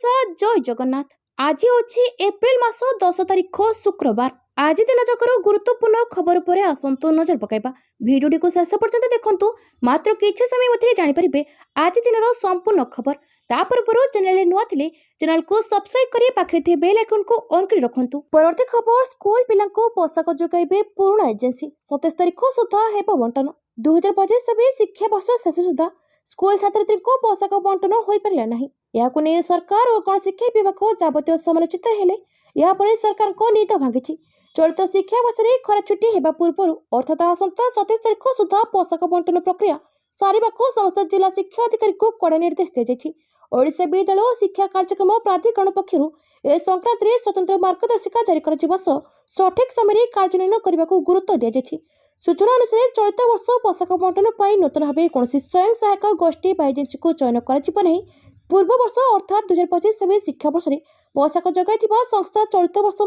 ओडिशा जय जगन्नाथ। आज होछि एप्रिल मास 10 तारिख शुक्रवार। आज दिन जकर गुरुत्वपूर्ण खबर पर आसंतु नजर पकाइबा। भिडियोटी को शेष पर्यंत देखंतु। मात्र किछि समय मध्य जानि परिबे आज दिनर संपूर्ण खबर। तापर चैनल नुआ थिले चैनल को सब्सक्राइब करी पाखरे थे बेल आइकन को ऑन करी रखंतु। परवर्ती खबर स्कूल पिला को पोशाक जोगाइबे पुराणा एजेंसी 27 तारिख सुधा हेबो बंटन। 2025 शिक्षा वर्ष शेष सुधा स्कूल छात्र को पोशाक बंटन हो पारा ना। यह सरकार और गणशिक्षा विभाग जावतीय समालोचित हेले यापर सरकार को नीति भांगी। चलित शिक्षा वर्ष में खरा छुट्टी होगा पूर्व अर्थात आसंता 27 तारिख सुधा पोशाक बंटन प्रक्रिया सारे समस्त जिला शिक्षा अधिकारी को कड़ा निर्देश दी। ओडिशा विद्यालय और शिक्षा कार्यक्रम प्राधिकरण पक्षर ए संक्रांत में स्वतंत्र मार्गदर्शिका जारी कर सठिक समय कार्यान्वयन करने को गुरुत्व दी। सूचना अनुसार चलित वर्ष पोशाक बंटन पर नूतन भाव कौन स्वयं सहायक गोष्ठी एजेंसी को चयन कर पूर्व वर्ष अर्थात 2025 शिक्षा वर्ष में पोशाक जगै संस्था चलित वर्ष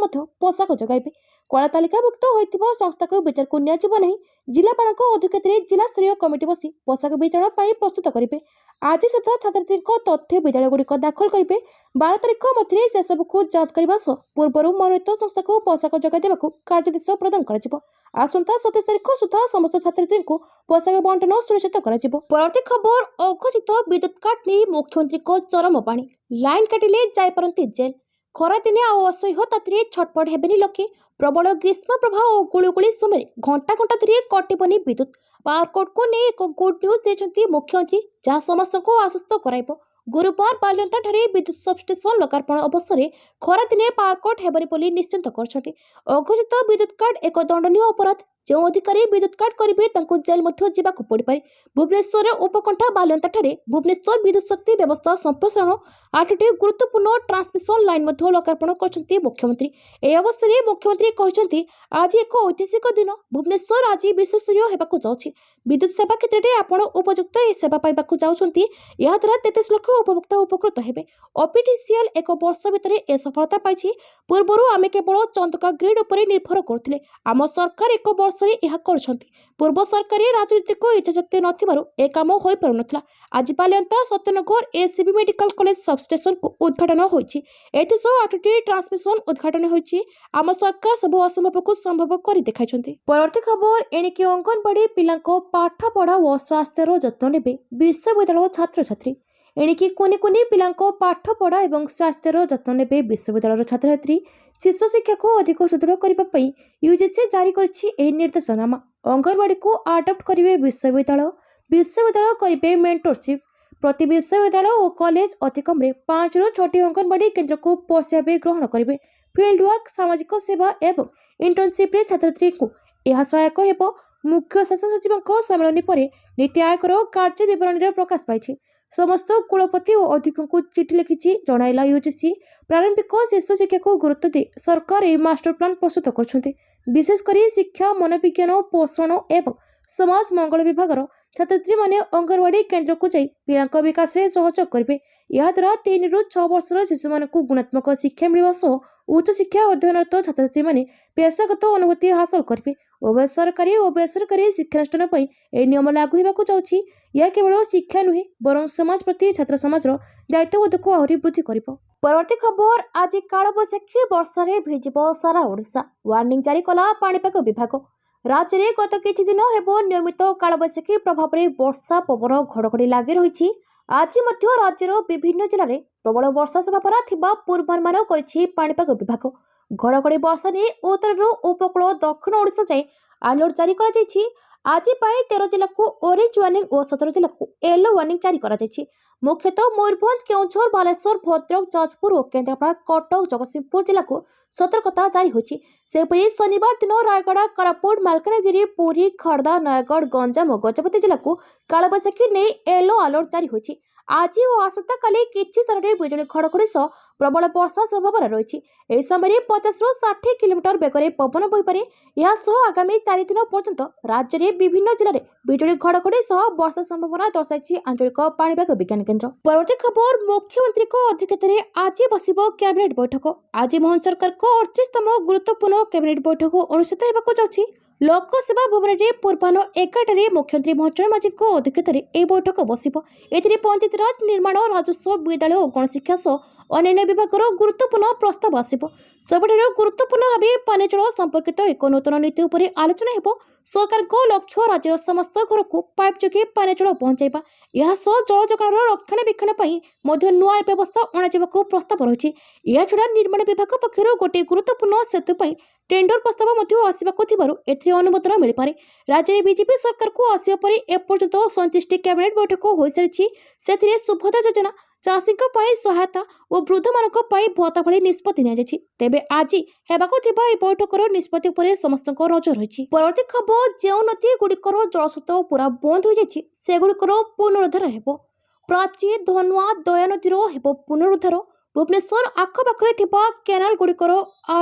पोशाक जगाइबे। कला तालिकाभुक्त होइतिबा संस्था को विचार को नियाजिबो नहीं। जिलापाल अध्यक्षता जिला स्तरीय कमिटी बसी पोशाक वितरण पर प्रस्तुत करेंगे। आज सुधा छात्री तथ्य विद्यालय गुड़िक दाखल करेंगे। 12 तारिख मध्य से सब को जांच करने पूर्व मनोनीत संस्था को पोशाक जगै देवाक कार्यदेश प्रदान कर आसंता 27 तारिख सुधा समस्त छात्री को पोशाक बंटन सुनिश्चित कर। परवर्ती खबर अघोषित विद्युत काट नहीं मुख्यमंत्री को चरम पानी लाइन काटिले जापारती जेल। खरा दिने असह्य ताती छटपट हेबेनी लोके। प्रबल ग्रीष्म प्रभाव और गुड़गुड़ी समय घंटा घंटा धरी कटबनी विद्युत। पावरकट को नहीं एक गुड न्यूज देते मुख्यमंत्री जहाँ समस्त को आश्वस्त कराइब। गुरुवार बाल्यंता ठारे विद्युत सबस्टेशन लोकार्पण अवसर में खरा दिने पावरकट हेबनी बोली निश्चिंत करछन्ति। अघोषित विद्युत काट एक दंडनीय अपराध। जो अधिकारी विद्युत काट करेंगे जेल जावाक पड़े। भुवनेश्वर उपकंठा बाल्यंता ठारे भुवनेश्वर विद्युत शक्ति व्यवस्था संप्रसारण 8टी गुरुत्वपूर्ण ट्रांसमिशन लाइन लोकार्पण करछन्ति मुख्यमंत्री। ए अवसर में मुख्यमंत्री कहते आज एक ऐतिहासिक दिन। भुवनेश्वर आज विश्वस्तरीय होगाकू जाउछि। विद्युत सेवा क्षेत्र में आपण उपयुक्त सेवा पाइबाकू जाउछन्ति। या द्वारा 33 लाख उपभोक्ता उपकृत हेबे। ओपीटीसीएल एक वर्ष भितर ए सफलता पाइछि। पूर्व आमे केवल चंदका ग्रिड उपर निर्भर करथिले। आम सरकार एक वर्ष पूर्व सरकारी राजनीतिक इच्छाशक्ति न काम हो पार नाला। आज Balianta Satyanagar ACB medical college substation को उद्घाटन होइछि। 8टी ट्रांसमिशन उद्घाटन होइछि। आम सरकार सब असंभव को संभव कर देखाइछन्ति। परवर्ती खबर एणिके अंगनवाड़ी पिला पाठ पढ़ा और स्वास्थ्यर जत्न नेबे विश्वविद्यालय छात्र छात्री। एणिकी कुनि कुनि पिला पाठ पढ़ा और स्वास्थ्यर जत्न नेबे विश्वविद्यालय छात्र छात्री। शिशु शिक्षा को अधिक सुदृढ़ करने यूजीसी जारी करिछि एही निर्देशनामा। अंगनवाड़ी को आडप्ट करेंगे विश्वविद्यालय। विश्वविद्यालय करेंगे मेंटरशिप। प्रति विश्वविद्यालय और कॉलेज अति कम 5 ରୁ 6टी अंगनवाड़ी केन्द्र को पशाबे ग्रहण करेंगे। फील्ड वर्क सामाजिक सेवा एवं इंटर्नशिप छात्र छात्री को यह सहायक हेब। मुख्य शासन सचिव सम्मेलन पर नीति आयोग कार्य विवरणी प्रकाश पाई। समस्त कुलपति और अधिक को चिठी लिखि जनाइला यूजीसी। प्रारंभिक शिशु शिक्षा को गुरुत्व दे सरकार ए मास्टर प्लान प्रस्तुत कर विशेषकर शिक्षा मनोविज्ञान पोषण एवं समाज मंगल विभाग छात्री माने अंगनवाड़ी केन्द्र को जाई पिला विकास में सहयोग करेंगे। यह द्वारा 3 ରୁ 6 वर्षर शिशु मान गुणात्मक शिक्षा मिलवा सह उच्च शिक्षा अध्ययनरत छात्र छात्री माने पेशागत अनुभूति हासिल करेंगे। उभय सरकारी और बेसरकारी शिक्षानुष्ठान पर यह नियम लागू होगाकू जाउछि। यह केवल शिक्षा नुहे बरं समाज प्रति छात्र समाज दायित्वबोध को आहरी वृद्धि करिब। परवर्ती खबर आज कालबैशाखी वर्षा भिजिब सारा ओडिशा वार्निंग जारी कला पाणीपाग विभाग। राज्य में गत किछि दिन हेबो नियमित कालबैशाखी प्रभाव में वर्षा पवन घड़घड़ी लगी रही। आज मध्य राज्यर विभिन्न जिले में प्रबल वर्षा संभावना थिबा पूर्वानुमान करिछि पाणीपाग विभाग। घड़घड़ी वर्षा ने उत्तर उपकूल दक्षिण ओडिशा जाए अलर्ट जारी करा जायछि। आज 13 जिला को ऑरेंज वार्निंग और 17 जिला को येलो वार्निंग जारी करा जायछि। मुख्यतः मयूरभंज केउंझर बालेश्वर भद्रक जाजपुर और केन्द्रापड़ा कटक जगतसिंहपुर जिला को सतर्कता जारी होछि। सेपरि शनिवार दिन रायगढ़ कोरापुट मालकानगिरी पुरी खर्दा नयगढ़ गंजाम और गजपति जिला को कालबैशाखी नहीं येलो अलर्ट जारी होछि। आज और आसंता काली किछि स्थान रे बिजुली घड़घड़ी सह प्रबल वर्षा संभावना रही। एही समय 50 ରୁ 60 किलोमीटर बेगरे पवन बहिपारे। यह सह आगामी 4 दिन पर्यंत राज्य में विभिन्न जिले में बिजुली घड़घड़ी सह वर्षा संभावना दर्शाई आंचलिक पाणीपाग विज्ञान केन्द्र। परवर्ती खबर मुख्यमंत्री अध्यक्षता आज बसिबो कैबिनेट बैठक। आज मोहन सरकार को 38तम गुरुत्वपूर्ण कैबिनेट बैठक अनुष्ठित होगाकू जाउछि। ଲୋକସେବା ଭବନରେ ପୂର୍ବାହ୍ନ 11টাରେ ମୁଖ୍ୟମନ୍ତ୍ରୀ ମଞ୍ଚଳ ମାଝୀଙ୍କ ଅଧ୍ୟକ୍ଷତାରେ ଏହି ବୈଠକ ବସିବ। ଏଥିରେ ପଞ୍ଚାୟତିରାଜ, ନିର୍ମାଣ, ରାଜସ୍ୱ, ବିଦ୍ୟାଳୟ ଓ ଗଣଶିକ୍ଷା ସହ ଅନ୍ୟାନ୍ୟ ବିଭାଗର ଗୁରୁତ୍ୱପୂର୍ଣ୍ଣ ପ୍ରସ୍ତାବ ଆସିବ। ସବୁଠାରୁ ଗୁରୁତ୍ୱପୂର୍ଣ୍ଣ ଭାବେ ପାନୀୟ ଜଳ ସମ୍ପର୍କିତ ଏକ ନୂତନ ନୀତି ଉପରେ ଆଲୋଚନା ହେବ। ସରକାରଙ୍କ ଲକ୍ଷ୍ୟ ରାଜ୍ୟର ସମସ୍ତ ଘରକୁ ପାଇପ୍ ଯୋଗେ ପାନୀୟ ଜଳ ପହଞ୍ଚାଇବା। ଏହା ସହ ଜଳ ଯୋଗାଣର ରକ୍ଷଣାବେକ୍ଷଣ ପାଇଁ ମଧ୍ୟ ନୂଆ ବ୍ୟବସ୍ଥା ଅଣାଯିବାକୁ ପ୍ରସ୍ତାବ ରହିଛି। ଏହାଛଡ଼ା ନିର୍ମାଣ ବିଭାଗ ପକ୍ଷରୁ ଗୋଟିଏ ଗୁରୁତ୍ୱପୂର୍ଣ୍ଣ ସେତୁ ପାଇଁ ଟେଣ୍ଡର ପ୍ରସ୍ତାବ ମଧ୍ୟ ଆସିବାକୁ ଥିବାରୁ ଏଥିରେ ଅନୁମୋଦନ ମିଳିପାରେ। ରାଜ୍ୟରେ ବିଜେପି ସରକାରକୁ ଆସିବା ପରେ ଏପର୍ଯ୍ୟନ୍ତ 37ଟି କ୍ୟାବିନେଟ୍ ବୈଠକ ହୋଇସାରିଛି। ସେଥିରେ ସୁଭଦ୍ରା ଯୋଜନା, ଚାଷୀଙ୍କ ପାଇଁ ସହାୟତା ଓ ବୃଦ୍ଧମାନଙ୍କ ପାଇଁ ଭତ୍ତା ଭଳି ନିଷ୍ପତ୍ତି ନିଆଯାଇଛି। ତେବେ ଆଜି ହେବାକୁ ଥିବା ଏହି ବୈଠକର ନିଷ୍ପତ୍ତି ଉପରେ ସମସ୍ତଙ୍କ ନଜର ରହିଛି। ପରବର୍ତ୍ତୀ ଖବର, ଯେଉଁ ନଦୀଗୁଡ଼ିକର ଜଳସ୍ରୋତ ପୁରା ବନ୍ଦ ହୋଇଯାଇଛି ସେଗୁଡ଼ିକର ପୁନରୁଦ୍ଧାର ହେବ। ପ୍ରାଚୀ, ଧନୁଆ, ଦୟା ନଦୀର ହେବ ପୁନରୁଦ୍ଧାର। ଭୁବନେଶ୍ୱର ଆଖପାଖରେ ଥିବା କେନାଲଗୁଡ଼ିକର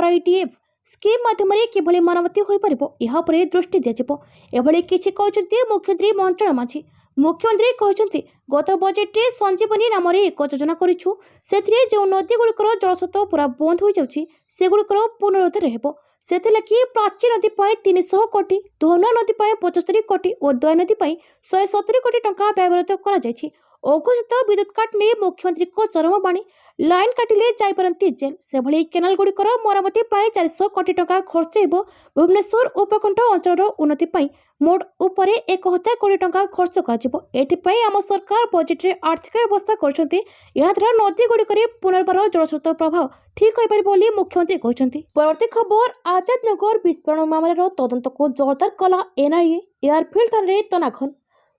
RIDF ସ୍କିମ୍ ମାଧ୍ୟମରେ କିଭଳି ମରାମତି ହୋଇପାରିବ ଏହା ଉପରେ ଦୃଷ୍ଟି ଦିଆଯିବ। ଏଭଳି କିଛି କହିଛନ୍ତି ମୁଖ୍ୟମନ୍ତ୍ରୀ ମଞ୍ଚଳ ମାଝୀ। ମୁଖ୍ୟମନ୍ତ୍ରୀ କହିଛନ୍ତି, ଗତ ବଜେଟରେ ସଞ୍ଜୀବନୀ ନାମରେ ଏକ ଯୋଜନା କରିଛୁ। ସେଥିରେ ଯେଉଁ ନଦୀଗୁଡ଼ିକର ଜଳସ୍ରୋତ ପୁରା ବନ୍ଦ ହୋଇଯାଉଛି ସେଗୁଡ଼ିକର ପୁନରୁଦ୍ଧାର ହେବ। ସେଥିଲାଗି ପ୍ରାଚୀ ନଦୀ ପାଇଁ 300 କୋଟି, ଧନୁଆ ନଦୀ ପାଇଁ 75 କୋଟି ଓ ଦୟା ନଦୀ ପାଇଁ 170 କୋଟି ଟଙ୍କା ବ୍ୟବହୃତ କରାଯାଇଛି। ଅଘୋଷିତ ବିଦ୍ୟୁତ୍ କାଟ ନେଇ ମୁଖ୍ୟମନ୍ତ୍ରୀଙ୍କ ଚରମ ବାଣୀ। ଲାଇନ୍ କାଟିଲେ ଯାଇପାରନ୍ତି ଜେଲ୍। ସେଭଳି କେନାଲଗୁଡ଼ିକର ମରାମତି ପାଇଁ 400 କୋଟି ଟଙ୍କା ଖର୍ଚ୍ଚ ହେବ। ଭୁବନେଶ୍ୱର ଉପକଣ୍ଠ ଅଞ୍ଚଳର ଉନ୍ନତି ପାଇଁ ମୋଟ ଉପରେ 1000 କୋଟି ଟଙ୍କା ଖର୍ଚ୍ଚ କରାଯିବ। ଏଥିପାଇଁ ଆମ ସରକାର ବଜେଟରେ ଆର୍ଥିକ ବ୍ୟବସ୍ଥା କରିଛନ୍ତି। ଏହାଦ୍ୱାରା ନଦୀଗୁଡ଼ିକରେ ପୁନର୍ବାର ଜଳସ୍ରୋତ ପ୍ରବାହ ଠିକ୍ ହୋଇପାରିବ ବୋଲି ମୁଖ୍ୟମନ୍ତ୍ରୀ କହିଛନ୍ତି। ପରବର୍ତ୍ତୀ ଖବର, ଆଜାଦନଗର ବିସ୍ଫୋରଣ ମାମଲାର ତଦନ୍ତକୁ ଜୋରଦାର କଲା NIA। ଏୟାରଫିଲ୍ଡ ଥାନାରେ ତନାଘନ।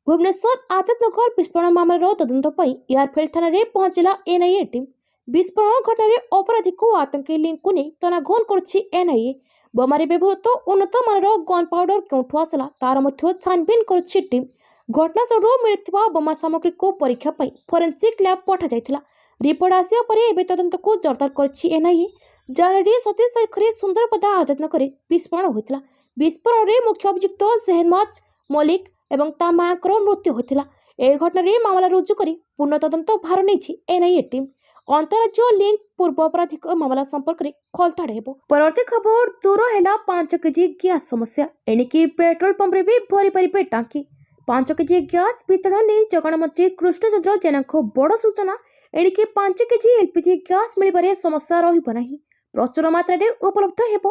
ଭୁବନେଶ୍ୱର ଆଜାଦନଗର ବିସ୍ଫୋରଣ ମାମଲାର ତଦନ୍ତ ପାଇଁ ଏୟାରଫିଲ୍ଡ ଥାନାରେ ପହଞ୍ଚିଲା NIA ଟିମ୍। ବିସ୍ଫୋରଣ ଘଟଣାରେ ଅପରାଧୀକୁ ଆତଙ୍କୀ ଲିଙ୍କକୁ ନେଇ ତନାଘନ କରୁଛି NIA। ବୋମାରେ ବ୍ୟବହୃତ ଉନ୍ନତ ମାନର ଗନ୍ ପାଉଡର କେଉଁଠୁ ଆସିଲା ତାର ମଧ୍ୟ ଛାନଭିନ୍ କରୁଛି ଟିମ୍। ଘଟଣାସ୍ଥଳରୁ ମିଳିଥିବା ବୋମା ସାମଗ୍ରୀକୁ ପରୀକ୍ଷା ପାଇଁ ଫରେନ୍ସିକ୍ ଲ୍ୟାବ୍ ପଠାଯାଇଥିଲା। ରିପୋର୍ଟ ଆସିବା ପରେ ଏବେ ତଦନ୍ତକୁ ଜୋରଦାର କରିଛି NIA। ଜାନୁଆରୀ 27 ତାରିଖରେ ସୁନ୍ଦରପଦା ଆଜାଦନଗରରେ ବିସ୍ଫୋରଣ ହୋଇଥିଲା। ବିସ୍ଫୋରଣରେ ମୁଖ୍ୟ ଅଭିଯୁକ୍ତ ସେହନୱାଜ ମଲ୍ଲିକ ଏବଂ ତା ମାଙ୍କର ମୃତ୍ୟୁ ହୋଇଥିଲା। ଏହି ଘଟଣାରେ ମାମଲା ରୁଜୁ କରି ପୂର୍ଣ୍ଣ ତଦନ୍ତ ଭାର ନେଇଛି NIA ଟିମ୍। ଅନ୍ତରାଜ୍ୟ ଲିଙ୍କ ପୂର୍ବ ଅପରାଧିକ ମାମଲା ସମ୍ପର୍କରେ ଖୋଳତାଡ଼ ହେବ। ପରବର୍ତ୍ତୀ ଖବର, ଦୂର ହେଲା 5 କେଜି ଗ୍ୟାସ୍ ସମସ୍ୟା। ଏଣିକି ପେଟ୍ରୋଲ ପମ୍ପରେ ବି ଭରି ପାରିବେ ଟାଙ୍କି। 5 କେଜି ଗ୍ୟାସ୍ ବିତରଣ ନେଇ ଯୋଗାଣ ମନ୍ତ୍ରୀ କୃଷ୍ଣଚନ୍ଦ୍ର ଜେନାଙ୍କ ବଡ଼ ସୂଚନା। ଏଣିକି 5 କେଜି LPG ଗ୍ୟାସ୍ ମିଳିବାରେ ସମସ୍ୟା ରହିବ ନାହିଁ। ପ୍ରଚୁର ମାତ୍ରାରେ ଉପଲବ୍ଧ ହେବ।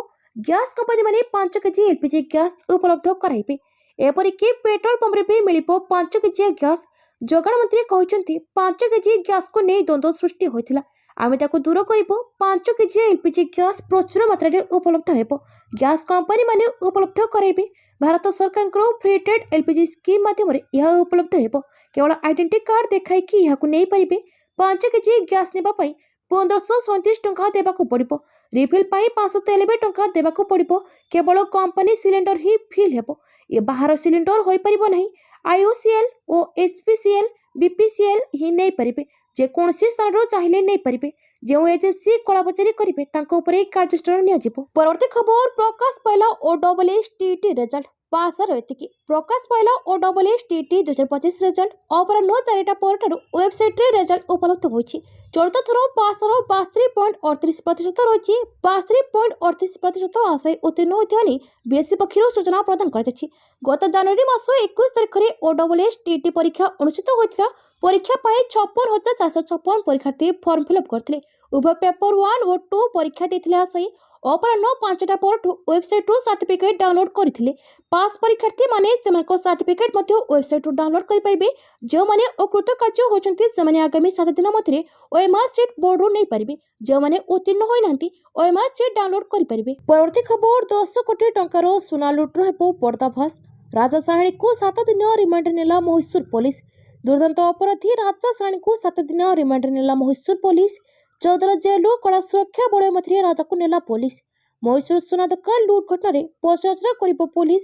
ଗ୍ୟାସ୍ କମ୍ପାନୀମାନେ 5 କେଜି LPG ଗ୍ୟାସ୍ ଉପଲବ୍ଧ କରାଇବେ। ଏପରିକି ପେଟ୍ରୋଲ ପମ୍ପରେ ବି ମିଳିବ 5 କେଜିଆ ଗ୍ୟାସ୍। ଯୋଗାଣ ମନ୍ତ୍ରୀ କହିଛନ୍ତି, 5 କେଜି ଗ୍ୟାସ୍କୁ ନେଇ ଦ୍ୱନ୍ଦ୍ୱ ସୃଷ୍ଟି ହୋଇଥିଲା। ଆମେ ତାକୁ ଦୂର କରିବୁ। 5 କେଜିଆ LPG ଗ୍ୟାସ୍ ପ୍ରଚୁର ମାତ୍ରାରେ ଉପଲବ୍ଧ ହେବ। ଗ୍ୟାସ୍ କମ୍ପାନୀମାନେ ଉପଲବ୍ଧ କରାଇବେ। ଭାରତ ସରକାରଙ୍କର ଫ୍ରି ଟ୍ରେଡ୍ LPG ସ୍କିମ୍ ମାଧ୍ୟମରେ ଏହା ଉପଲବ୍ଧ ହେବ। କେବଳ ଆଇଡେଣ୍ଟି କାର୍ଡ ଦେଖାଇକି ଏହାକୁ ନେଇପାରିବେ। 5 କେଜି ଗ୍ୟାସ୍ ନେବା ପାଇଁ 1537 ଟଙ୍କା ଦେବାକୁ ପଡ଼ିବ। ରିଫିଲ୍ ପାଇଁ 593 ଟଙ୍କା ଦେବାକୁ ପଡ଼ିବ। କେବଳ କମ୍ପାନୀ ସିଲିଣ୍ଡର ହିଁ ଫିଲ୍ ହେବ। ଏ ବାହାର ସିଲିଣ୍ଡର ହୋଇପାରିବ ନାହିଁ। IOCL ଓ SPCL, BPCL ହିଁ ନେଇପାରିବେ। ଯେକୌଣସି ସ୍ଥାନରୁ ଚାହିଁଲେ ନେଇପାରିବେ। ଯେଉଁ ଏଜେନ୍ସି କଳାବଜାରୀ କରିବେ ତାଙ୍କ ଉପରେ କାର୍ଯ୍ୟାନୁଷ୍ଠାନ ନିଆଯିବ। ପରବର୍ତ୍ତୀ ଖବର, ପ୍ରକାଶ ପାଇଲା OSS TET ରେଜଲ୍ଟ। ପାସର ଏତିକି। ପ୍ରକାଶ ପାଇଲା OSS TET 2025 ରେଜଲ୍ଟ। ଅପରାହ୍ନ 4ଟା ପରଠାରୁ ୱେବସାଇଟ୍ରେ ରେଜଲ୍ଟ ଉପଲବ୍ଧ ହୋଇଛି। ଚଳିତ ଥର ପାସର 72.38% ରହିଛି। 72.38% ଆଶାୟୀ ଉତ୍ତୀର୍ଣ୍ଣ ହୋଇଥିବା ନେଇ BSE ପକ୍ଷରୁ ସୂଚନା ପ୍ରଦାନ କରାଯାଇଛି। ଗତ ଜାନୁଆରୀ ମାସ 21 ତାରିଖରେ OSS TET ପରୀକ୍ଷା ଅନୁଷ୍ଠିତ ହୋଇଥିଲା। ପରୀକ୍ଷା ପାଇଁ 56,456 ପରୀକ୍ଷାର୍ଥୀ ଫର୍ମ ଫିଲ୍ଅପ୍ କରିଥିଲେ। ଉଭୟ ପେପର 1 ଓ 2 ପରୀକ୍ଷା ଦେଇଥିଲେ ଆଶାୟୀ। ଅପରାହ୍ନ 5ଟା ପରଠୁ ୱେବସାଇଟ୍ରୁ ସାର୍ଟିଫିକେଟ୍ ଡାଉନଲୋଡ୍ କରିଥିଲେ। ପାସ୍ ପରୀକ୍ଷାର୍ଥୀମାନେ ସେମାନଙ୍କ ସାର୍ଟିଫିକେଟ୍ ମଧ୍ୟ ୱେବସାଇଟ୍ରୁ ଡାଉନଲୋଡ୍ କରିପାରିବେ। ଯେଉଁମାନେ ଅକୃତକାର୍ଯ୍ୟ ହୋଇଛନ୍ତି ସେମାନେ ଆଗାମୀ 7 ଦିନ ମଧ୍ୟରେ OMR ସିଟ୍ ବୋର୍ଡରୁ ନେଇପାରିବେ। ଯେଉଁମାନେ ଉତ୍ତୀର୍ଣ୍ଣ ହୋଇନାହାନ୍ତି OMR ସିଟ୍ ଡାଉନଲୋଡ୍ କରିପାରିବେ। ପରବର୍ତ୍ତୀ ଖବର, 10 କୋଟି ଟଙ୍କାର ସୁନା ଲୁଟ୍ର ହେବ ପର୍ଦ୍ଦାଫାଶ। ରାଜା ସାହାଣୀକୁ 7 ଦିନ ରିମାଣ୍ଡରେ ନେଲା ମହୀଶୂର ପୋଲିସ। ଦୁର୍ଦ୍ଦାନ୍ତ ଅପରାଧୀ ରାଜା ସାହାଣୀକୁ 7 ଦିନ ରିମାଣ୍ଡରେ ନେଲା ମହୀଶୂର ପୋଲିସ। ଚୌଦ୍ୱାର ଜେଲରୁ କଡ଼ା ସୁରକ୍ଷା ବଳୟ ମଧ୍ୟରେ ରାଜାକୁ ନେଲା ପୋଲିସ। ମହୀଶୂର ସୁନା ଦୋକାନ ଲୁଟ୍ ଘଟଣାରେ ପଚରାଉଚରା କରିବ ପୋଲିସ।